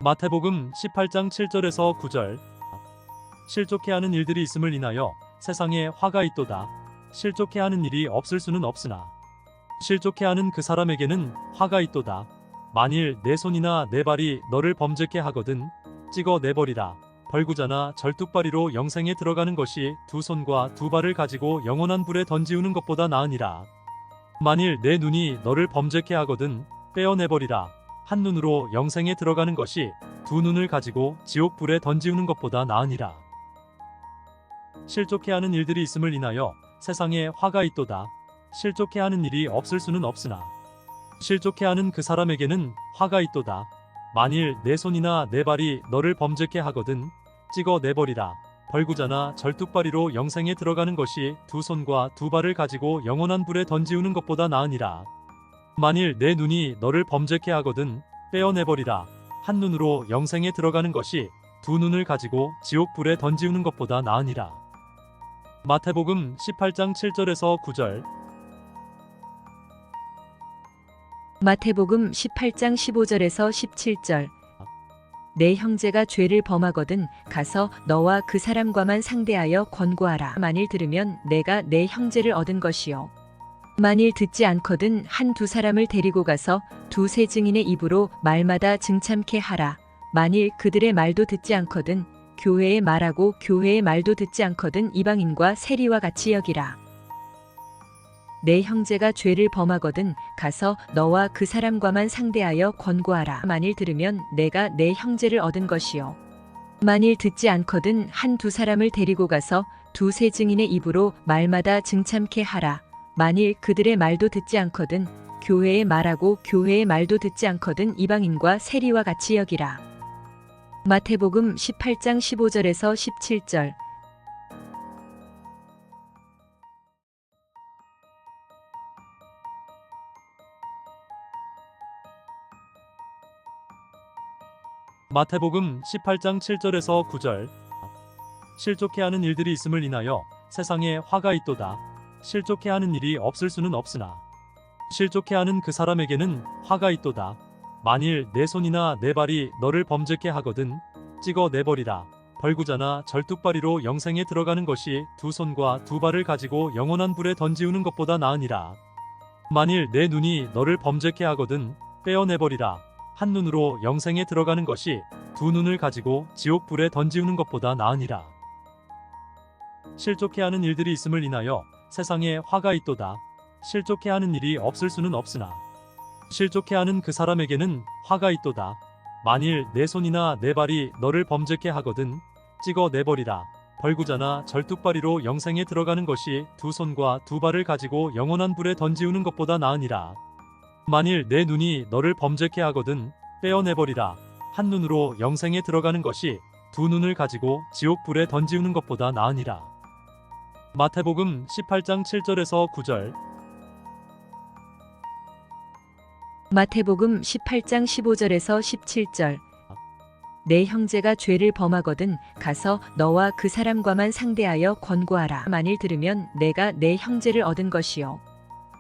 마태복음 18장 7절에서 9절. 실족해 하는 일들이 있음을 인하여 세상에 화가 있도다. 실족해 하는 일이 없을 수는 없으나 실족해 하는 그 사람에게는 화가 있도다. 만일 내 손이나 내 발이 너를 범죄케 하거든 찍어 내버리라. 벌구자나 절뚝발이로 영생에 들어가는 것이 두 손과 두 발을 가지고 영원한 불에 던지우는 것보다 나으니라. 만일 내 눈이 너를 범죄케 하거든 떼어내버리라. 한 눈으로 영생에 들어가는 것이 두 눈을 가지고 지옥 불에 던지우는 것보다 나으니라. 실족해 하는 일들이 있음을 인하여 세상에 화가 있도다. 실족해 하는 일이 없을 수는 없으나 실족해 하는 그 사람에게는 화가 있도다. 만일 내 손이나 내 발이 너를 범죄케 하거든 찍어 내버리라. 벌구자나 절뚝발이로 영생에 들어가는 것이 두 손과 두 발을 가지고 영원한 불에 던지우는 것보다 나으니라. 만일 내 눈이 너를 범죄케 하거든 떼어내버리라. 한 눈으로 영생에 들어가는 것이 두 눈을 가지고 지옥 불에 던지우는 것보다 나으니라. 마태복음 18장 7절에서 9절. 마태복음 18장 15절에서 17절. 내 형제가 죄를 범하거든 가서 너와 그 사람과만 상대하여 권고하라. 만일 들으면 내가 내 형제를 얻은 것이요. 만일 듣지 않거든 한두 사람을 데리고 가서 두세 증인의 입으로 말마다 증참케 하라. 만일 그들의 말도 듣지 않거든 교회의 말하고 교회의 말도 듣지 않거든 이방인과 세리와 같이 여기라. 내 형제가 죄를 범하거든 가서 너와 그 사람과만 상대하여 권고하라. 만일 들으면 내가 내 형제를 얻은 것이요. 만일 듣지 않거든 한두 사람을 데리고 가서 두세 증인의 입으로 말마다 증참케 하라. 만일 그들의 말도 듣지 않거든 교회의 말하고 교회의 말도 듣지 않거든 이방인과 세리와 같이 여기라. 마태복음 18장 15절에서 17절. 마태복음 18장 7절에서 9절. 실족해 하는 일들이 있음을 인하여 세상에 화가 있도다. 실족해 하는 일이 없을 수는 없으나 실족해 하는 그 사람에게는 화가 있도다. 만일 내 손이나 내 발이 너를 범죄케 하거든 찍어 내버리라. 벌구자나 절뚝발이로 영생에 들어가는 것이 두 손과 두 발을 가지고 영원한 불에 던지우는 것보다 나으니라. 만일 내 눈이 너를 범죄케 하거든 떼어내버리라. 한 눈으로 영생에 들어가는 것이 두 눈을 가지고 지옥 불에 던지우는 것보다 나으니라. 실족해 하는 일들이 있음을 인하여 세상에 화가 있도다. 실족해 하는 일이 없을 수는 없으나 실족해 하는 그 사람에게는 화가 있도다. 만일 내 손이나 내 발이 너를 범죄케 하거든 찍어 내버리라. 벌구자나 절뚝발이로 영생에 들어가는 것이 두 손과 두 발을 가지고 영원한 불에 던지우는 것보다 나으니라. 만일 내 눈이 너를 범죄케 하거든 떼어내버리라. 한 눈으로 영생에 들어가는 것이 두 눈을 가지고 지옥 불에 던지우는 것보다 나으니라. 마태복음 18장 7절에서 9절. 마태복음 18장 15절에서 17절. 내 형제가 죄를 범하거든 가서 너와 그 사람과만 상대하여 권고하라. 만일 들으면 내가 내 형제를 얻은 것이요.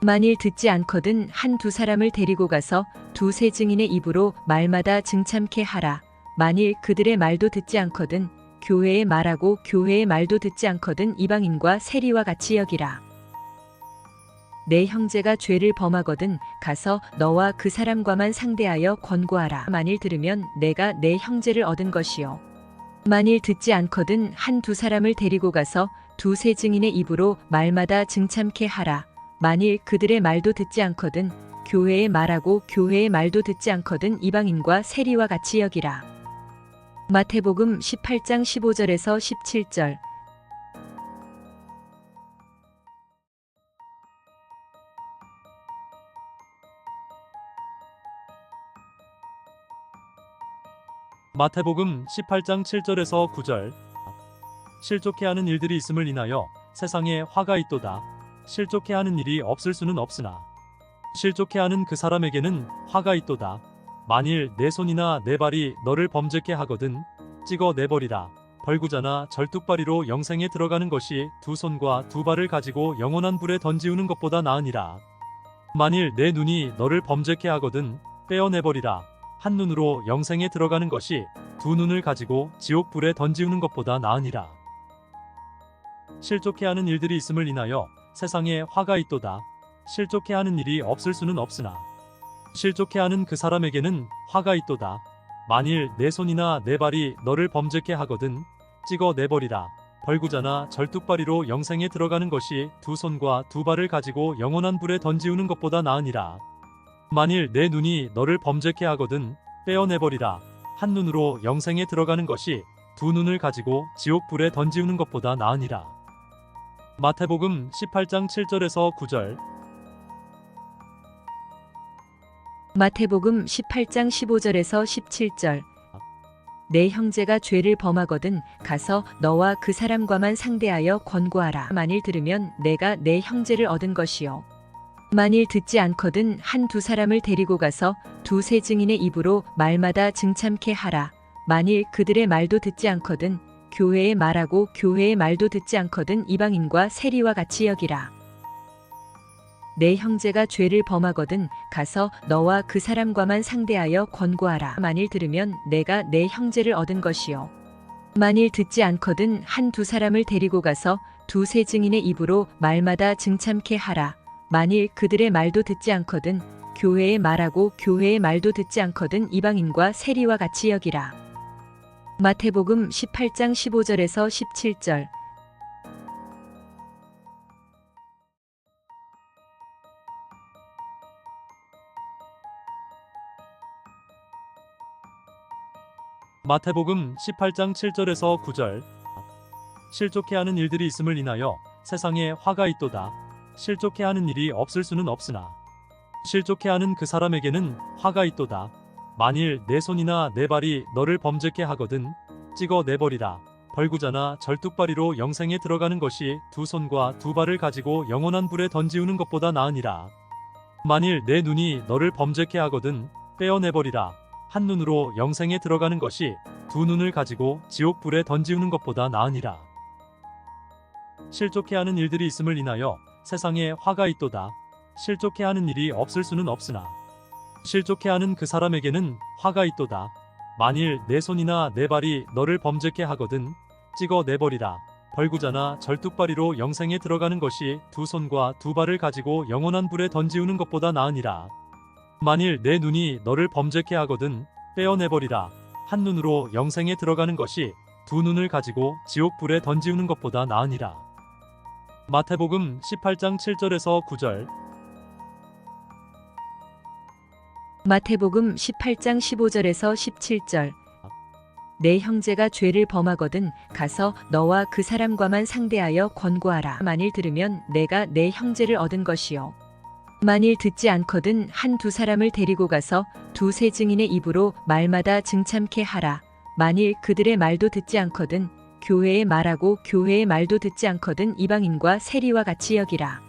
만일 듣지 않거든 한두 사람을 데리고 가서 두세 증인의 입으로 말마다 증참케 하라. 만일 그들의 말도 듣지 않거든 교회의 말하고 교회의 말도 듣지 않거든 이방인과 세리와 같이 여기라. 내 형제가 죄를 범하거든 가서 너와 그 사람과만 상대하여 권고하라. 만일 들으면 내가 내 형제를 얻은 것이요. 만일 듣지 않거든 한두 사람을 데리고 가서 두세 증인의 입으로 말마다 증참케 하라. 만일 그들의 말도 듣지 않거든 교회의 말하고 교회의 말도 듣지 않거든 이방인과 세리와 같이 여기라. 마태복음 18장 15절에서 17절. 마태복음 18장 7절에서 9절. 실족해 하는 일들이 있음을 인하여 세상에 화가 있도다. 실족해 하는 일이 없을 수는 없으나 실족해 하는 그 사람에게는 화가 있도다. 만일 내 손이나 내 발이 너를 범죄케 하거든 찍어 내버리라. 벌구자나 절뚝발이로 영생에 들어가는 것이 두 손과 두 발을 가지고 영원한 불에 던지우는 것보다 나으니라. 만일 내 눈이 너를 범죄케 하거든 떼어내버리라. 한눈으로 영생에 들어가는 것이 두 눈을 가지고 지옥 불에 던지우는 것보다 나으니라. 실족해 하는 일들이 있음을 인하여 세상에 화가 있도다. 실족해 하는 일이 없을 수는 없으나 실족해 하는 그 사람에게는 화가 있도다. 만일 내 손이나 내 발이 너를 범죄케 하거든 찍어 내버리라. 벌구자나 절뚝발이로 영생에 들어가는 것이 두 손과 두 발을 가지고 영원한 불에 던지우는 것보다 나으니라. 만일 내 눈이 너를 범죄케 하거든 떼어내버리라. 한눈으로 영생에 들어가는 것이 두 눈을 가지고 지옥 불에 던지우는 것보다 나으니라. 마태복음 18장 7절에서 9절. 마태복음 18장 15절에서 17절. 내 형제가 죄를 범하거든 가서 너와 그 사람과만 상대하여 권고하라. 만일 들으면 내가 내 형제를 얻은 것이요. 만일 듣지 않거든 한두 사람을 데리고 가서 두세 증인의 입으로 말마다 증참케 하라. 만일 그들의 말도 듣지 않거든 교회의 말하고 교회의 말도 듣지 않거든 이방인과 세리와 같이 여기라. 내 형제가 죄를 범하거든 가서 너와 그 사람과만 상대하여 권고하라. 만일 들으면 내가 내 형제를 얻은 것이요. 만일 듣지 않거든 한두 사람을 데리고 가서 두세 증인의 입으로 말마다 증참케 하라. 만일 그들의 말도 듣지 않거든 교회의 말하고 교회의 말도 듣지 않거든 이방인과 세리와 같이 여기라. 마태복음 18장 15절에서 17절. 마태복음 18장 7절에서 9절. 실족해 하는 일들이 있음을 인하여 세상에 화가 있도다. 실족해 하는 일이 없을 수는 없으나 실족해 하는 그 사람에게는 화가 있도다. 만일 내 손이나 내 발이 너를 범죄케 하거든 찍어 내버리라. 벌구자나 절뚝발이로 영생에 들어가는 것이 두 손과 두 발을 가지고 영원한 불에 던지우는 것보다 나으니라. 만일 내 눈이 너를 범죄케 하거든 떼어내버리라. 한눈으로 영생에 들어가는 것이 두 눈을 가지고 지옥 불에 던지우는 것보다 나으니라. 실족해 하는 일들이 있음을 인하여 세상에 화가 있도다. 실족해 하는 일이 없을 수는 없으나 실족해 하는 그 사람에게는 화가 있도다. 만일 내 손이나 내 발이 너를 범죄케 하거든 찍어 내버리라. 벌구자나 절뚝발이로 영생에 들어가는 것이 두 손과 두 발을 가지고 영원한 불에 던지우는 것보다 나으니라. 만일 내 눈이 너를 범죄케 하거든 떼어내버리라. 한눈으로 영생에 들어가는 것이 두 눈을 가지고 지옥 불에 던지우는 것보다 나으니라. 마태복음 18장 7절에서 9절. 마태복음 18장 15절에서 17절. 내 형제가 죄를 범하거든 가서 너와 그 사람과만 상대하여 권고하라. 만일 들으면 내가 내 형제를 얻은 것이요. 만일 듣지 않거든 한두 사람을 데리고 가서 두세 증인의 입으로 말마다 증참케 하라. 만일 그들의 말도 듣지 않거든 교회의 말하고 교회의 말도 듣지 않거든 이방인과 세리와 같이 여기라.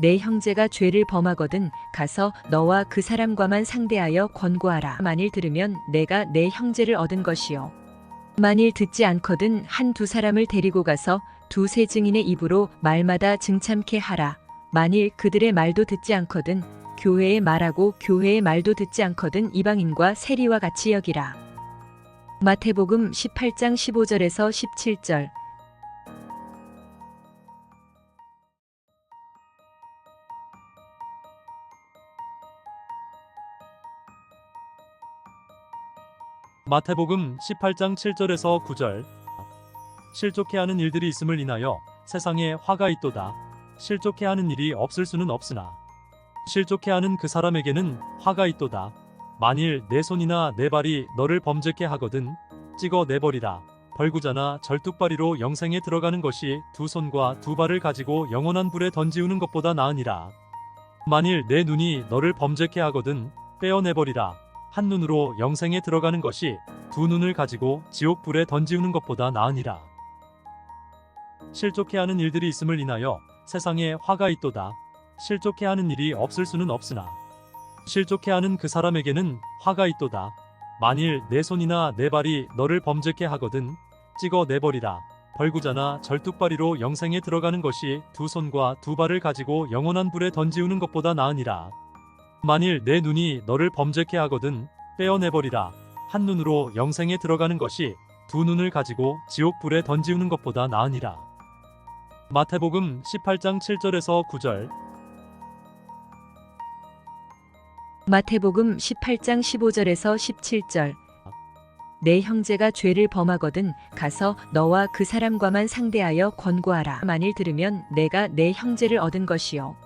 내 형제가 죄를 범하거든 가서 너와 그 사람과만 상대하여 권고하라. 만일 들으면 내가 내 형제를 얻은 것이요. 만일 듣지 않거든 한두 사람을 데리고 가서 두세 증인의 입으로 말마다 증참케 하라. 만일 그들의 말도 듣지 않거든 교회의 말하고 교회의 말도 듣지 않거든 이방인과 세리와 같이 여기라. 마태복음 18장 15절에서 17절. 마태복음 18장 7절에서 9절. 실족해 하는 일들이 있음을 인하여 세상에 화가 있도다. 실족해 하는 일이 없을 수는 없으나 실족해 하는 그 사람에게는 화가 있도다. 만일 내 손이나 내 발이 너를 범죄케 하거든 찍어 내버리라. 벌구자나 절뚝발이로 영생에 들어가는 것이 두 손과 두 발을 가지고 영원한 불에 던지우는 것보다 나으니라. 만일 내 눈이 너를 범죄케 하거든 떼어내버리라. 한눈으로 영생에 들어가는 것이 두 눈을 가지고 지옥 불에 던지우는 것보다 나으니라. 실족해 하는 일들이 있음을 인하여 세상에 화가 있도다. 실족해 하는 일이 없을 수는 없으나 실족해 하는 그 사람에게는 화가 있도다. 만일 내 손이나 내 발이 너를 범죄케 하거든 찍어 내버리라. 벌구자나 절뚝발이로 영생에 들어가는 것이 두 손과 두 발을 가지고 영원한 불에 던지우는 것보다 나으니라. 만일 내 눈이 너를 범죄케 하거든 떼어내버리라. 한 눈으로 영생에 들어가는 것이 두 눈을 가지고 지옥 불에 던지우는 것보다 나으니라. 마태복음 18장 7절에서 9절. 마태복음 18장 15절에서 17절. 내 형제가 죄를 범하거든 가서 너와 그 사람과만 상대하여 권고하라. 만일 들으면 내가 내 형제를 얻은 것이요.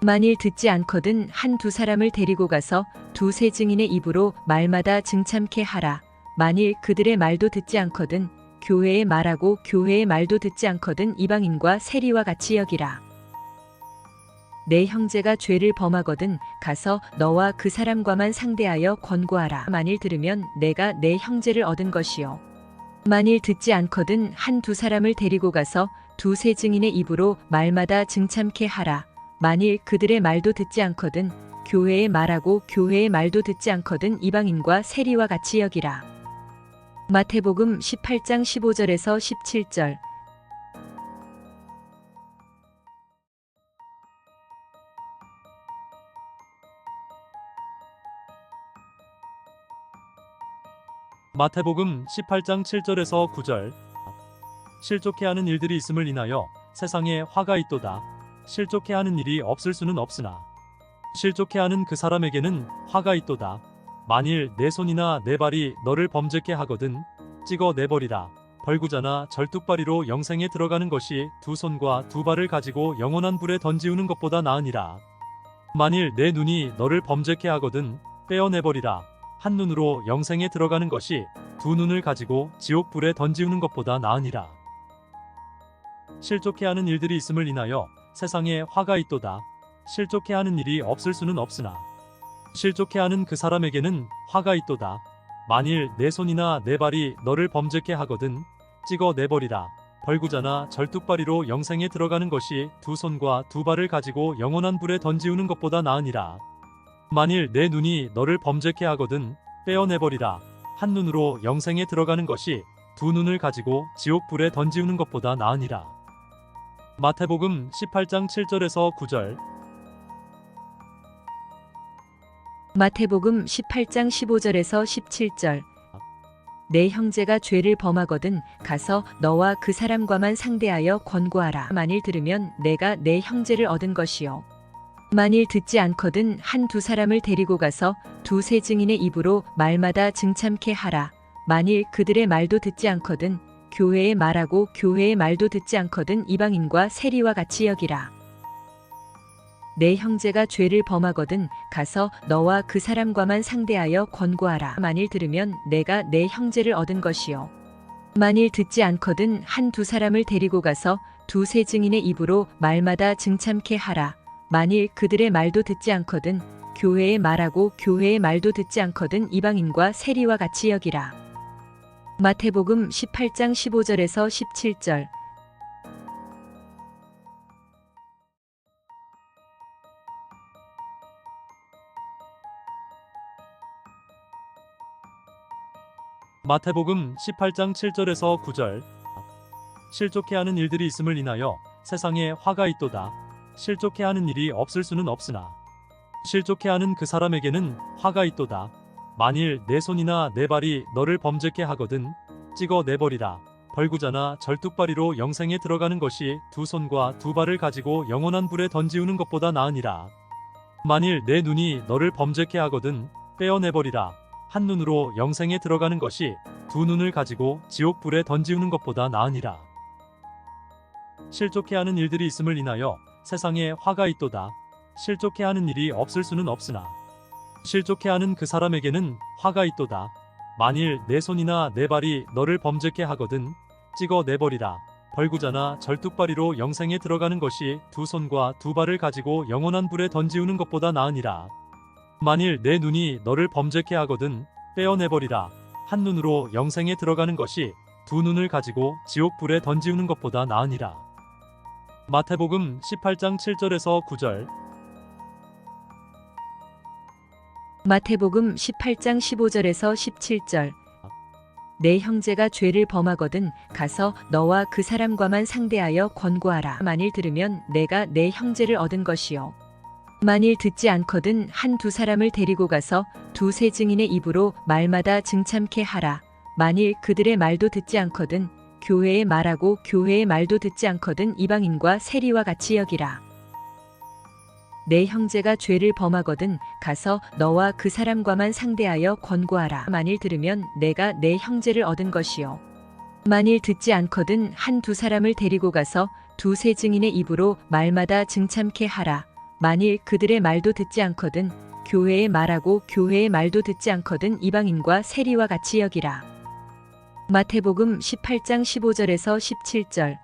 만일 듣지 않거든 한두 사람을 데리고 가서 두세 증인의 입으로 말마다 증참케 하라. 만일 그들의 말도 듣지 않거든 교회의 말하고 교회의 말도 듣지 않거든 이방인과 세리와 같이 여기라. 내 형제가 죄를 범하거든 가서 너와 그 사람과만 상대하여 권고하라. 만일 들으면 내가 내 형제를 얻은 것이요. 만일 듣지 않거든 한두 사람을 데리고 가서 두세 증인의 입으로 말마다 증참케 하라. 만일 그들의 말도 듣지 않거든 교회의 말하고 교회의 말도 듣지 않거든 이방인과 세리와 같이 여기라. 마태복음 18장 15절에서 17절. 마태복음 18장 7절에서 9절. 실족해 하는 일들이 있음을 인하여 세상에 화가 있도다. 실족해 하는 일이 없을 수는 없으나 실족해 하는 그 사람에게는 화가 있도다. 만일 내 손이나 내 발이 너를 범죄케 하거든 찍어 내버리라. 벌구자나 절뚝발이로 영생에 들어가는 것이 두 손과 두 발을 가지고 영원한 불에 던지우는 것보다 나으니라. 만일 내 눈이 너를 범죄케 하거든 떼어내버리라. 한 눈으로 영생에 들어가는 것이 두 눈을 가지고 지옥 불에 던지우는 것보다 나으니라. 실족해 하는 일들이 있음을 인하여 세상에 화가 있도다. 실족해 하는 일이 없을 수는 없으나 실족해 하는 그 사람에게는 화가 있도다. 만일 내 손이나 내 발이 너를 범죄케 하거든 찍어 내버리라. 벌구자나 절뚝발이로 영생에 들어가는 것이 두 손과 두 발을 가지고 영원한 불에 던지우는 것보다 나으니라. 만일 내 눈이 너를 범죄케 하거든 떼어내버리라. 한 눈으로 영생에 들어가는 것이 두 눈을 가지고 지옥 불에 던지우는 것보다 나으니라. 마태복음 18장 7절에서 9절. 마태복음 18장 15절에서 17절. 내 형제가 죄를 범하거든 가서 너와 그 사람과만 상대하여 권고하라. 만일 들으면 내가 내 형제를 얻은 것이요. 만일 듣지 않거든 한두 사람을 데리고 가서 두세 증인의 입으로 말마다 증참케 하라. 만일 그들의 말도 듣지 않거든 교회의 말하고 교회의 말도 듣지 않거든 이방인과 세리와 같이 여기라. 내 형제가 죄를 범하거든 가서 너와 그 사람과만 상대하여 권고하라. 만일 들으면 내가 내 형제를 얻은 것이요. 만일 듣지 않거든 한두 사람을 데리고 가서 두세 증인의 입으로 말마다 증참케 하라. 만일 그들의 말도 듣지 않거든 교회의 말하고 교회의 말도 듣지 않거든 이방인과 세리와 같이 여기라. 마태복음 18장 15절에서 17절. 마태복음 18장 7절에서 9절. 실족해 하는 일들이 있음을 인하여 세상에 화가 있도다. 실족해 하는 일이 없을 수는 없으나 실족해 하는 그 사람에게는 화가 있도다. 만일 내 손이나 내 발이 너를 범죄케 하거든 찍어 내버리라. 벌구자나 절뚝발이로 영생에 들어가는 것이 두 손과 두 발을 가지고 영원한 불에 던지우는 것보다 나으니라. 만일 내 눈이 너를 범죄케 하거든 떼어내버리라. 한 눈으로 영생에 들어가는 것이 두 눈을 가지고 지옥 불에 던지우는 것보다 나으니라. 실족해 하는 일들이 있음을 인하여 세상에 화가 있도다. 실족해 하는 일이 없을 수는 없으나 실족해 하는 그 사람에게는 화가 있도다. 만일 내 손이나 내 발이 너를 범죄케 하거든 찍어 내버리라. 벌구자나 절뚝발이로 영생에 들어가는 것이 두 손과 두 발을 가지고 영원한 불에 던지우는 것보다 나으니라. 만일 내 눈이 너를 범죄케 하거든 떼어내버리라. 한 눈으로 영생에 들어가는 것이 두 눈을 가지고 지옥 불에 던지우는 것보다 나으니라. 마태복음 18장 7절에서 9절. 마태복음 18장 15절에서 17절. 내 형제가 죄를 범하거든 가서 너와 그 사람과만 상대하여 권고하라. 만일 들으면 내가 내 형제를 얻은 것이요. 만일 듣지 않거든 한두 사람을 데리고 가서 두세 증인의 입으로 말마다 증참케 하라. 만일 그들의 말도 듣지 않거든 교회의 말하고 교회의 말도 듣지 않거든 이방인과 세리와 같이 여기라. 내 형제가 죄를 범하거든 가서 너와 그 사람과만 상대하여 권고하라. 만일 들으면 내가 내 형제를 얻은 것이요. 만일 듣지 않거든 한두 사람을 데리고 가서 두세 증인의 입으로 말마다 증참케 하라. 만일 그들의 말도 듣지 않거든 교회의 말하고 교회의 말도 듣지 않거든 이방인과 세리와 같이 여기라. 마태복음 18장 15절에서 17절.